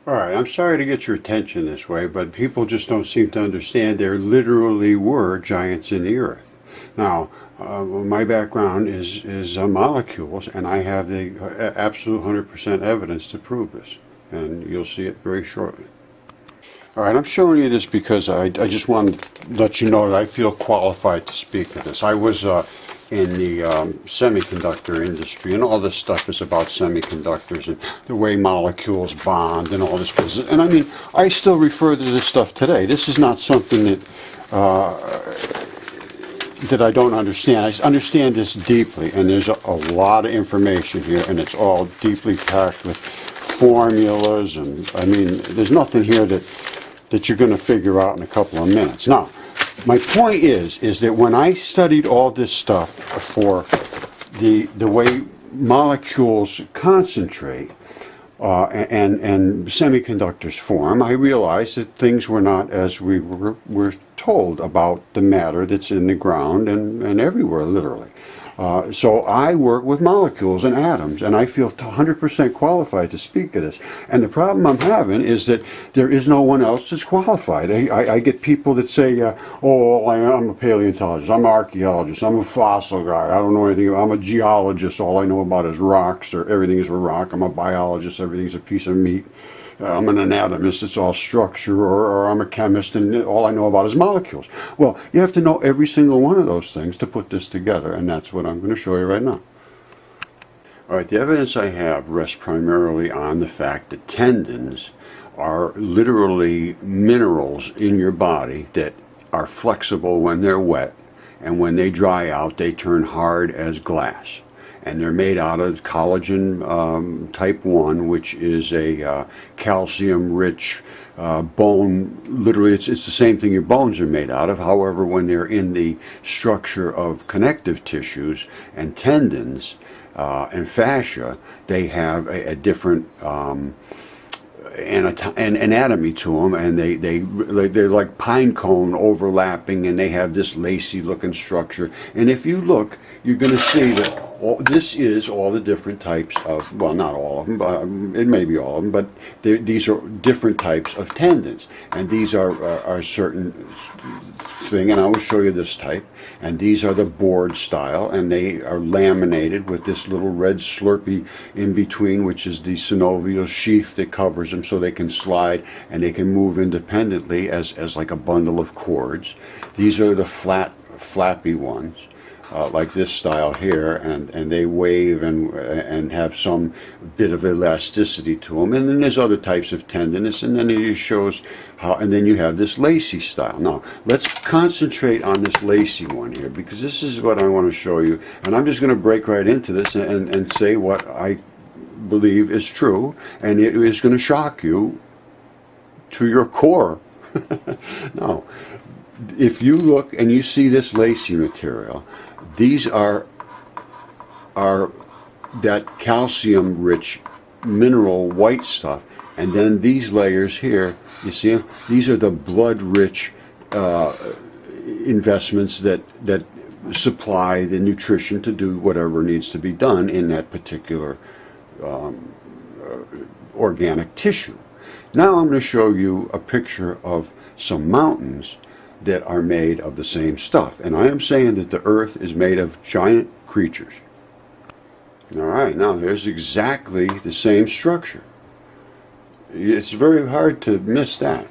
All right, I'm sorry to get your attention this way, but people just don't seem to understand there literally were giants in the earth. Now, my background is molecules, and I have the absolute 100% evidence to prove this, and you'll see it very shortly. All right, I'm showing you this because I just wanted to let you know that I feel qualified to speak of this. I was in the semiconductor industry, and all this stuff is about semiconductors and the way molecules bond and all this business. And I mean, I still refer to this stuff today. This is not something that I don't understand. I understand this deeply, and there's a lot of information here, and it's all deeply packed with formulas, and I mean, there's nothing here that you're going to figure out in a couple of minutes. Now, my point is that when I studied all this stuff for the way molecules concentrate and semiconductors form, I realized that things were not as we were told about the matter that's in the ground and everywhere, literally. So I work with molecules and atoms, and I feel 100% qualified to speak of this. And the problem I'm having is that there is no one else that's qualified. I get people that say, oh, I'm a paleontologist, I'm an archaeologist, I'm a fossil guy, I don't know anything, I'm a geologist, all I know about is rocks, or everything is a rock, I'm a biologist, everything's a piece of meat. I'm an anatomist, it's all structure, or I'm a chemist, and all I know about is molecules. Well, you have to know every single one of those things to put this together, and that's what I'm going to show you right now. All right, the evidence I have rests primarily on the fact that tendons are literally minerals in your body that are flexible when they're wet, and when they dry out, they turn hard as glass. And they're made out of collagen type 1, which is a calcium-rich bone. Literally, it's the same thing your bones are made out of. However, when they're in the structure of connective tissues and tendons and fascia, they have a different anatomy to them, and they're like pine cone overlapping, and they have this lacy looking structure. And if you look, you're going to see that this is all the different types of, well, not all of them, but it may be all of them, but these are different types of tendons, and these are certain thing, and I will show you this type. And these are the board style, and they are laminated with this little red slurpy in between, which is the synovial sheath that covers them, so they can slide and they can move independently as like a bundle of cords. These are the flappy ones, like this style here, and they wave and have some bit of elasticity to them. And then there's other types of tendinous, and then it just shows how, and then you have this lacy style. Now, let's concentrate on this lacy one here, because this is what I want to show you. And I'm just going to break right into this and say what I believe is true, and it is going to shock you to your core. Now, if you look and you see this lacy material, these are that calcium-rich mineral white stuff, and then these layers here, you see them? These are the blood-rich investments that supply the nutrition to do whatever needs to be done in that particular organic tissue. Now I'm going to show you a picture of some mountains that are made of the same stuff. And I am saying that the earth is made of giant creatures. All right, now there's exactly the same structure. It's very hard to miss that.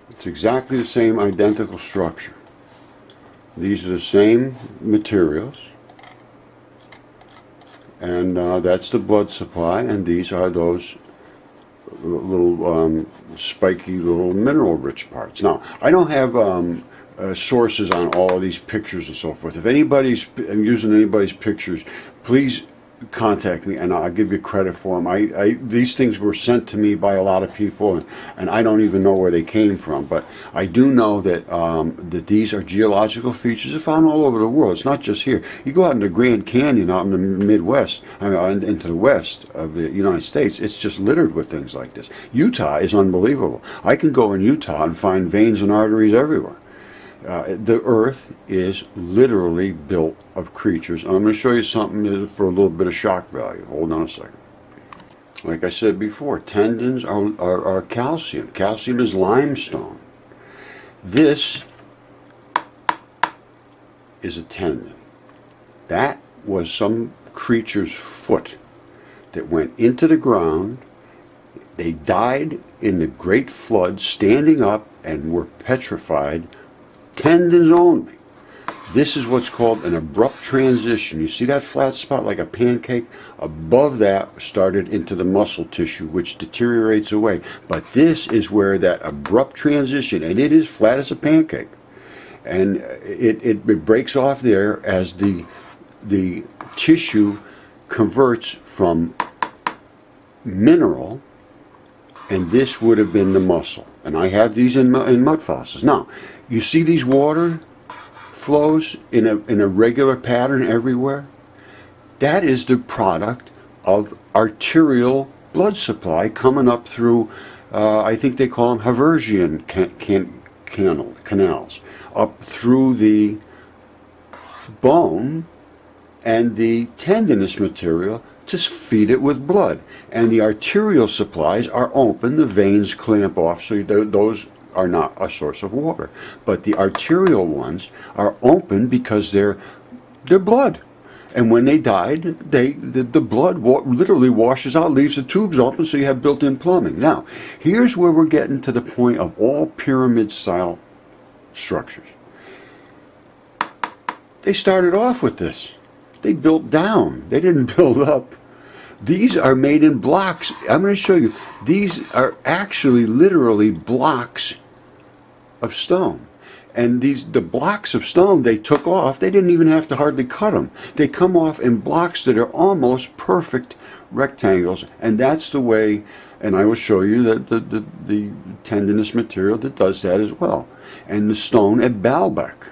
It's exactly the same identical structure. These are the same materials. And that's the blood supply, and these are those little spiky little mineral rich parts. Now, I don't have sources on all of these pictures and so forth. If anybody's using anybody's pictures, please contact me and I'll give you credit for them. These things were sent to me by a lot of people, and I don't even know where they came from, but I do know that that these are geological features. They're found all over the world. It's not just here. You go out in the Grand Canyon out in the Midwest, I mean, into the west of the United States, it's just littered with things like this. Utah is unbelievable. I can go in Utah and find veins and arteries everywhere. The earth is literally built of creatures. And I'm going to show you something for a little bit of shock value. Hold on a second. Like I said before, tendons are calcium. Calcium is limestone. This is a tendon. That was some creature's foot that went into the ground. They died in the great flood, standing up, and were petrified, tendons only. This is what's called an abrupt transition. You see that flat spot like a pancake? Above that started into the muscle tissue, which deteriorates away. But this is where that abrupt transition, and it is flat as a pancake. And it breaks off there as the tissue converts from mineral, and this would have been the muscle. And I have these in mud fossils. Now, you see these water flows in a regular pattern everywhere? That is the product of arterial blood supply coming up through, I think they call them Haversian canals, up through the bone and the tendinous material to feed it with blood. And the arterial supplies are open, the veins clamp off, so those are not a source of water. But the arterial ones are open because they're blood. And when they died, the blood literally washes out, leaves the tubes open, so you have built-in plumbing. Now, here's where we're getting to the point of all pyramid-style structures. They started off with this. They built down. They didn't build up. These are made in blocks. I'm going to show you. These are actually literally blocks of stone. And the blocks of stone they took off, they didn't even have to hardly cut them. They come off in blocks that are almost perfect rectangles. And that's the way, and I will show you that the tendinous material that does that as well. And the stone at Baalbek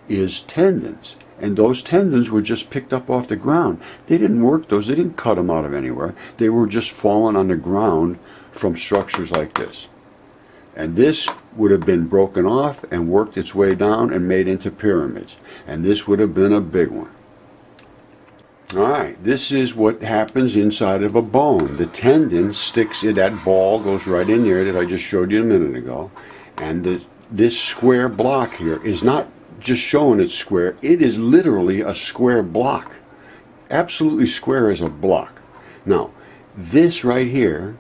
is tendons. And those tendons were just picked up off the ground. They didn't work those. They didn't cut them out of anywhere. They were just falling on the ground from structures like this. And this would have been broken off and worked its way down and made into pyramids. And this would have been a big one. All right, this is what happens inside of a bone. The tendon sticks in, that ball goes right in there that I just showed you a minute ago. And this square block here is not just showing it's square, it is literally a square block. Absolutely square as a block. Now, this right here,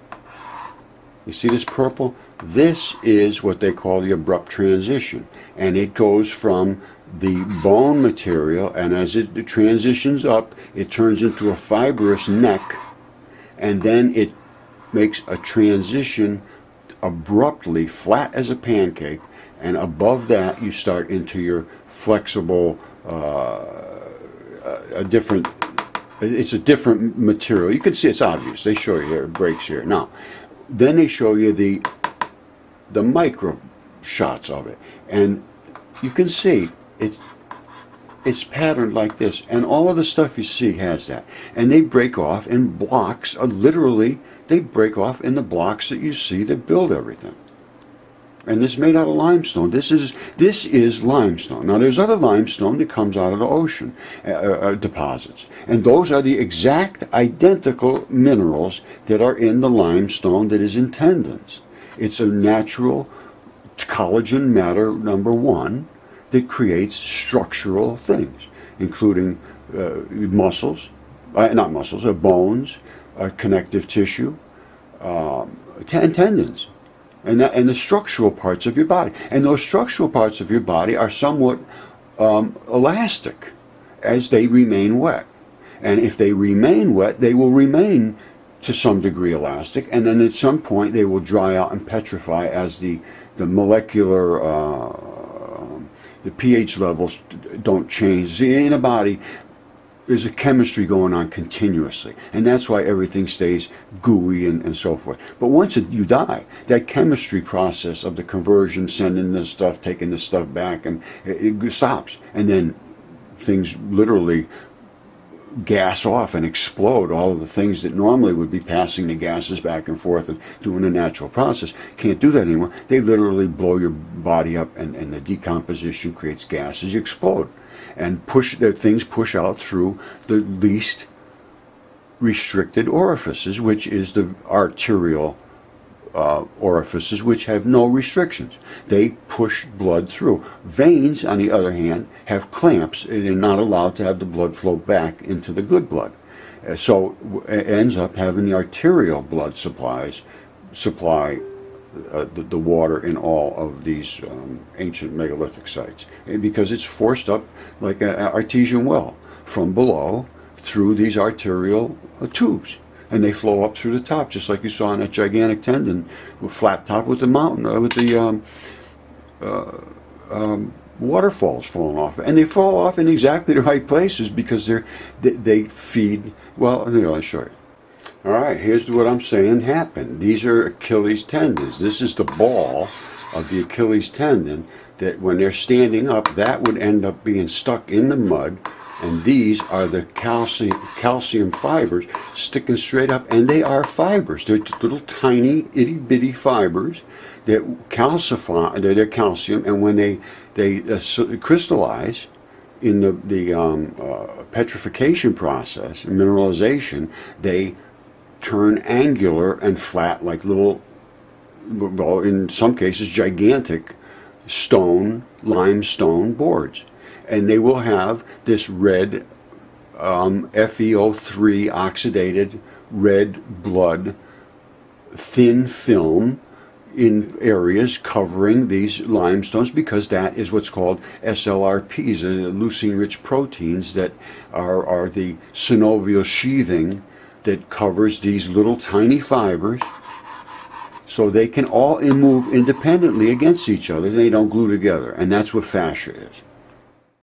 you see this purple? This is what they call the abrupt transition. And it goes from the bone material, and as it transitions up, it turns into a fibrous neck, and then it makes a transition abruptly, flat as a pancake, and above that you start into your flexible, it's a different material. You can see it's obvious. They show you here, it breaks here. Now, then they show you the micro shots of it, and you can see it's patterned like this, and all of the stuff you see has that. And they break off in blocks, literally, they break off in the blocks that you see that build everything. And this is made out of limestone. This is limestone. Now there's other limestone that comes out of the ocean deposits. And those are the exact identical minerals that are in the limestone that is in tendons. It's a natural collagen matter, number one, that creates structural things, including muscles, not muscles, bones, connective tissue, and tendons. And the structural parts of your body. And those structural parts of your body are somewhat elastic as they remain wet. And if they remain wet, they will remain to some degree elastic, and then at some point they will dry out and petrify as the molecular, the pH levels don't change. See, in a body, there's a chemistry going on continuously, and that's why everything stays gooey and so forth. But once you die, that chemistry process of the conversion, sending this stuff, taking this stuff back, and it stops, and then things literally gas off and explode. All of the things that normally would be passing the gases back and forth and doing a natural process can't do that anymore. They literally blow your body up, and the decomposition creates gases. You explode. And things push out through the least restricted orifices, which is the arterial orifices, which have no restrictions. They push blood through. Veins, on the other hand, have clamps. They're not allowed to have the blood flow back into the good blood. So it ends up having the arterial blood supply the water in all of these ancient megalithic sites, because it's forced up like an artesian well from below through these arterial tubes. And they flow up through the top, just like you saw in that gigantic tendon, with flat top with the mountain, with the waterfalls falling off. And they fall off in exactly the right places because they feed, well, I'll show you. All right, here's what I'm saying happened. These are Achilles tendons. This is the ball of the Achilles tendon that when they're standing up, that would end up being stuck in the mud. And these are the calcium fibers sticking straight up, and they are fibers. They're little tiny itty-bitty fibers that calcify, they're calcium, and when they crystallize in the petrification process, mineralization, they turn angular and flat like little, well, in some cases, gigantic limestone boards. And they will have this red FeO3 oxidated red blood thin film in areas covering these limestones, because that is what's called SLRPs, leucine-rich proteins that are the synovial sheathing that covers these little tiny fibers, so they can all move independently against each other. They don't glue together, and that's what fascia is.